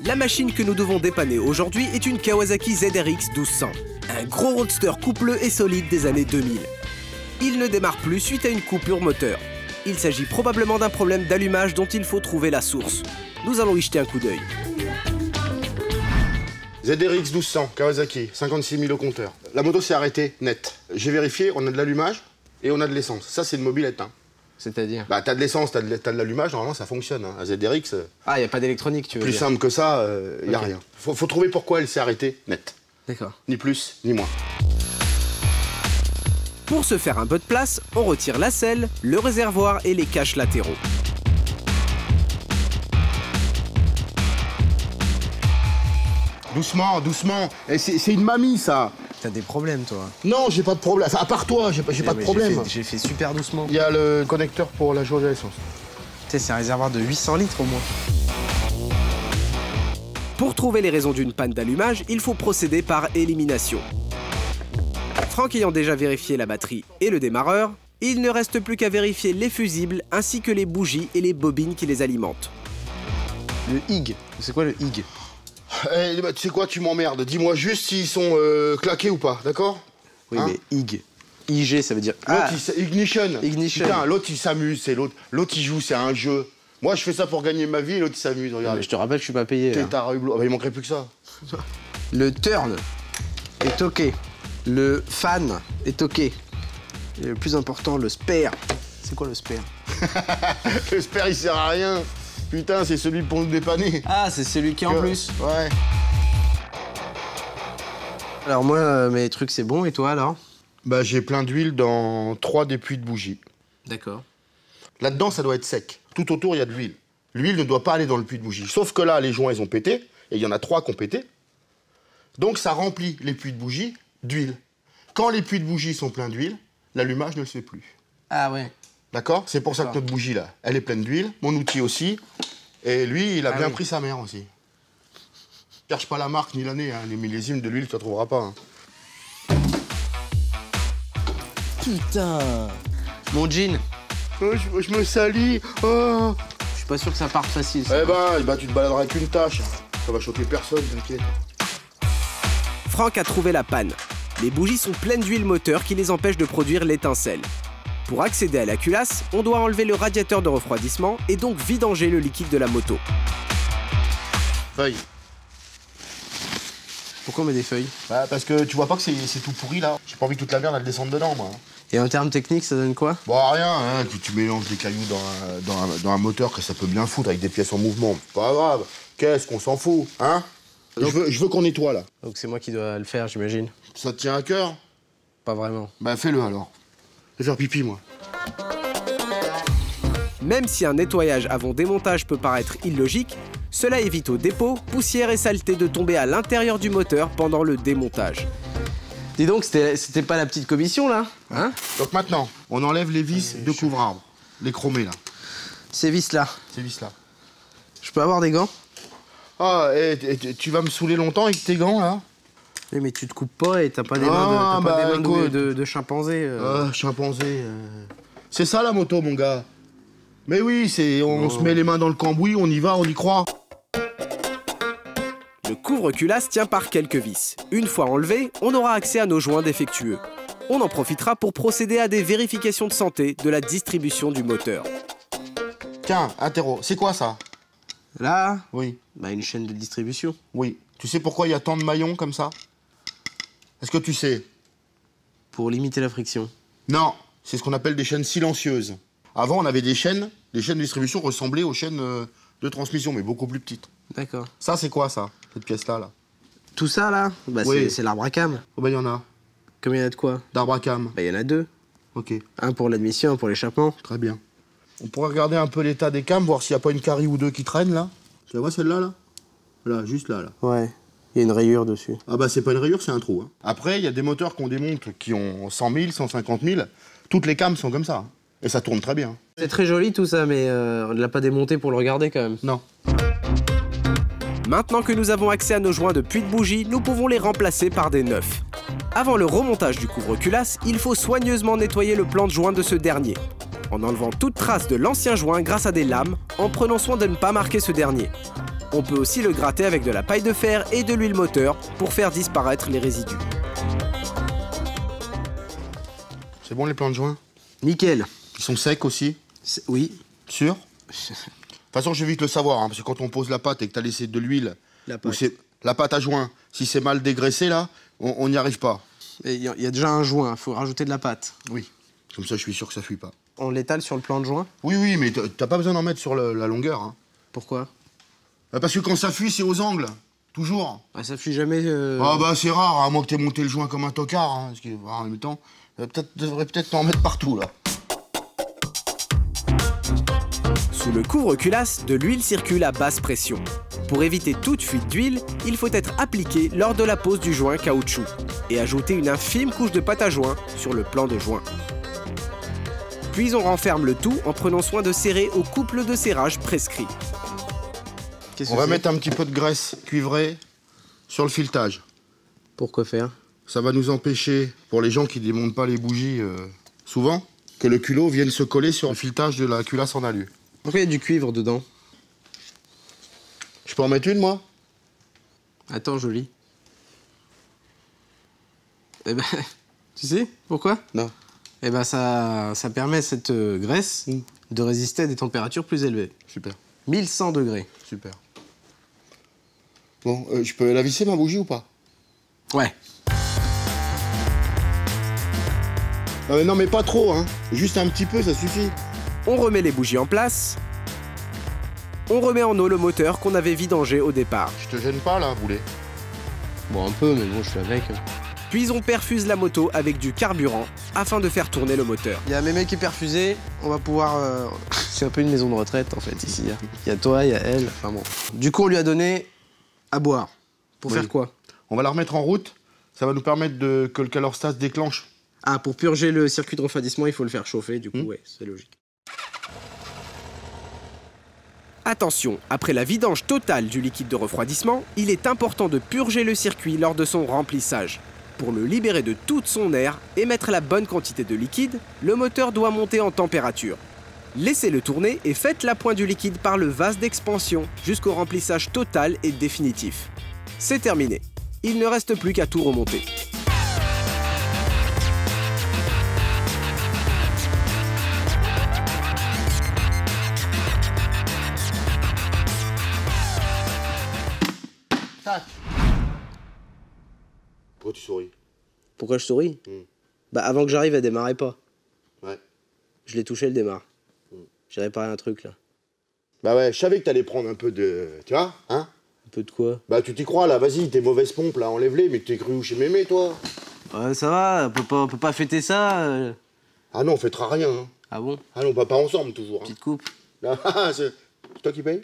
La machine que nous devons dépanner aujourd'hui est une Kawasaki ZRX 1200, un gros roadster coupleux et solide des années 2000. Il ne démarre plus suite à une coupure moteur. Il s'agit probablement d'un problème d'allumage dont il faut trouver la source. Nous allons y jeter un coup d'œil. ZRX 1200, Kawasaki, 56 000 au compteur. La moto s'est arrêtée, net. J'ai vérifié, on a de l'allumage et on a de l'essence. Ça, c'est une mobilette. Hein. C'est-à-dire? Bah, t'as de l'essence, t'as de l'allumage, normalement, ça fonctionne. Hein. À ZRX... Ah, il n'y a pas d'électronique, tu veux plus dire? Simple que ça, il n'y a rien. Faut trouver pourquoi elle s'est arrêtée, net. D'accord. Ni plus, ni moins. Pour se faire un peu de place, on retire la selle, le réservoir et les caches latéraux. Doucement, doucement. C'est une mamie, ça. T'as des problèmes, toi? Non, j'ai pas de problème. Enfin, à part toi, j'ai pas de problème. J'ai fait super doucement. Il y a le connecteur pour la jauge à l'essence. Tu sais, c'est un réservoir de 800 litres au moins. Pour trouver les raisons d'une panne d'allumage, il faut procéder par élimination. Franck ayant déjà vérifié la batterie et le démarreur, il ne reste plus qu'à vérifier les fusibles ainsi que les bougies et les bobines qui les alimentent. Le HIG, c'est quoi le HIG? Eh, bah, tu sais quoi, tu m'emmerdes. Dis-moi juste s'ils sont claqués ou pas, d'accord? Oui, hein? Mais HIG. IG, ça veut dire... Ignition. Ignition. Putain, l'autre, il s'amuse, c'est l'autre. L'autre, il joue, c'est un jeu. Moi, je fais ça pour gagner ma vie et l'autre, il s'amuse, regarde. Mais je te rappelle que je suis pas payé. Bah, il manquerait plus que ça. Le turn est OK. Le fan est OK. Et le plus important, le spare. C'est quoi le spare? Le spare, il sert à rien. Putain, c'est celui pour nous dépanner. Ah, c'est celui qui est en plus? Ouais. Alors moi, mes trucs, c'est bon. Et toi, alors? Bah, j'ai plein d'huile dans 3 des puits de bougie. D'accord. Là-dedans, ça doit être sec. Tout autour, il y a de l'huile. L'huile ne doit pas aller dans le puits de bougie. Sauf que là, les joints, ils ont pété. Et il y en a 3 qui ont pété. Donc, ça remplit les puits de bougie d'huile. Quand les puits de bougie sont pleins d'huile, l'allumage ne se fait plus. Ah ouais. D'accord? C'est pour ça que notre bougie, là, elle est pleine d'huile. Mon outil aussi. Et lui, il a bien pris sa mère aussi. Cherche pas la marque ni l'année. Hein. Les millésimes de l'huile, tu ne trouveras pas. Hein. Putain. Mon jean. Oh, je me salis. Oh. Je suis pas sûr que ça parte facile. Ça. Eh ben, tu te baladeras avec une tâche. Ça va choquer personne, t'inquiète. Franck a trouvé la panne. Les bougies sont pleines d'huile moteur qui les empêche de produire l'étincelle. Pour accéder à la culasse, on doit enlever le radiateur de refroidissement et donc vidanger le liquide de la moto. Feuilles. Pourquoi on met des feuilles? Bah, parce que tu vois pas que c'est tout pourri là. J'ai pas envie que toute la merde elle descende dedans, moi. Et en termes techniques, ça donne quoi? Bon, rien, hein, que tu mélanges des cailloux dans un moteur que ça peut bien foutre avec des pièces en mouvement. Pas grave. Qu'est-ce qu'on s'en fout, hein? Donc, je veux qu'on nettoie là. Donc c'est moi qui dois le faire, j'imagine. Ça te tient à cœur? Pas vraiment. Bah fais-le alors. Je vais faire pipi, moi. Même si un nettoyage avant démontage peut paraître illogique, cela évite au dépôt, poussière et saleté de tomber à l'intérieur du moteur pendant le démontage. Dis donc, c'était pas la petite commission, là? Hein? Donc maintenant, on enlève les vis de couvre-arbre. Les chromés, là. Ces vis-là. Ces vis-là. Je peux avoir des gants? Ah, tu vas me saouler longtemps avec tes gants, là? Oui, mais tu te coupes pas et t'as pas des mains de chimpanzé. Chimpanzé. C'est ça, la moto, mon gars. Mais oui, on se met les mains dans le cambouis, on y va, on y croit. Le couvre-culasse tient par quelques vis. Une fois enlevé, on aura accès à nos joints défectueux. On en profitera pour procéder à des vérifications de santé de la distribution du moteur. Tiens, interro, c'est quoi ça? Là? Oui. Bah, une chaîne de distribution. Oui. Tu sais pourquoi il y a tant de maillons comme ça? Est-ce que tu sais? Pour limiter la friction. Non, c'est ce qu'on appelle des chaînes silencieuses. Avant, on avait des chaînes de distribution ressemblaient aux chaînes de transmission, mais beaucoup plus petites. D'accord. Ça, c'est quoi, ça? Cette pièce-là, là? Tout ça, là? Bah, oui. C'est l'arbre à cam. Oh, bah, il y en a. Combien il y a de quoi? D'arbre à cam. Bah, il y en a 2. Ok. Un pour l'admission, un pour l'échappement. Très bien. On pourrait regarder un peu l'état des cams, voir s'il n'y a pas une carie ou deux qui traînent, là. Tu la vois, celle-là, là? Là, juste là, là. Ouais. Il y a une rayure dessus. Ah bah, c'est pas une rayure, c'est un trou. Hein. Après, il y a des moteurs qu'on démonte qui ont 100 000, 150 000. Toutes les cams sont comme ça. Hein. Et ça tourne très bien. C'est très joli, tout ça, mais on ne l'a pas démonté pour le regarder, quand même. Non. Maintenant que nous avons accès à nos joints de puits de bougie, nous pouvons les remplacer par des neufs. Avant le remontage du couvre-culasse, il faut soigneusement nettoyer le plan de joint de ce dernier, en enlevant toute trace de l'ancien joint grâce à des lames, en prenant soin de ne pas marquer ce dernier. On peut aussi le gratter avec de la paille de fer et de l'huile moteur pour faire disparaître les résidus. C'est bon les plans de joint? Nickel. Ils sont secs aussi? Oui. Sûr? De toute façon, je vais vite le savoir, hein, parce que quand on pose la pâte et que tu as laissé de l'huile, la pâte à joint, si c'est mal dégraissé, là, on n'y arrive pas. Il y a déjà un joint, il faut rajouter de la pâte. Oui, comme ça, je suis sûr que ça fuit pas. On l'étale sur le plan de joint? Oui, mais t'as pas besoin d'en mettre sur la longueur. Hein. Pourquoi? Parce que quand ça fuit, c'est aux angles, toujours. Ah, ça fuit jamais... Ah bah c'est rare, à moins que t'aies monté le joint comme un tocard, hein, parce que, en même temps, devrais peut-être t'en mettre partout, là. Sous le couvre-culasse, de l'huile circule à basse pression. Pour éviter toute fuite d'huile, il faut être appliqué lors de la pose du joint caoutchouc et ajouter une infime couche de pâte à joint sur le plan de joint. Puis on renferme le tout en prenant soin de serrer au couple de serrage prescrit. On va mettre un petit peu de graisse cuivrée sur le filetage. Pourquoi faire? Ça va nous empêcher, pour les gens qui ne démontent pas les bougies souvent, que le culot vienne se coller sur le filetage de la culasse en alu. Pourquoi il y a du cuivre dedans? Je peux en mettre une, moi? Attends, joli. Eh ben, tu sais pourquoi? Non. Eh ben, ça permet à cette graisse de résister à des températures plus élevées. Super. 1100 degrés. Super. Bon, je peux la visser, ma bougie, ou pas? Ouais. Non, mais pas trop, hein. Juste un petit peu, ça suffit. On remet les bougies en place. On remet en eau le moteur qu'on avait vidangé au départ. Je te gêne pas, là, Boulet? Bon, un peu, mais bon, je suis avec. Puis on perfuse la moto avec du carburant afin de faire tourner le moteur. Il y a mes mecs qui est perfusé, on va pouvoir... C'est un peu une maison de retraite, en fait, ici. Il y a toi, il y a elle, enfin bon. Du coup, on lui a donné à boire. Pour faire quoi? On va la remettre en route. Ça va nous permettre que le calorsta se déclenche. Ah, pour purger le circuit de refroidissement, il faut le faire chauffer, du coup, ouais, c'est logique. Attention, après la vidange totale du liquide de refroidissement, il est important de purger le circuit lors de son remplissage. Pour le libérer de toute son air et mettre la bonne quantité de liquide, le moteur doit monter en température. Laissez-le tourner et faites la pointe du liquide par le vase d'expansion jusqu'au remplissage total et définitif. C'est terminé. Il ne reste plus qu'à tout remonter. Tac. Pourquoi tu souris? Pourquoi je souris? Bah, avant que j'arrive, elle démarrait pas. Ouais. Je l'ai touché, elle démarre. J'ai réparé un truc, là. Bah ouais, je savais que t'allais prendre un peu de... Tu vois, hein? Un peu de quoi? Bah tu t'y crois, là, vas-y, tes mauvaises pompes, là, enlève-les, mais t'es cru où chez Mémé, toi? Ouais, ça va, on peut pas fêter ça. Ah non, on fêtera rien, hein. Ah bon? Ah non, pas ensemble, toujours. Hein. Petite coupe. Ah, c'est toi qui paye?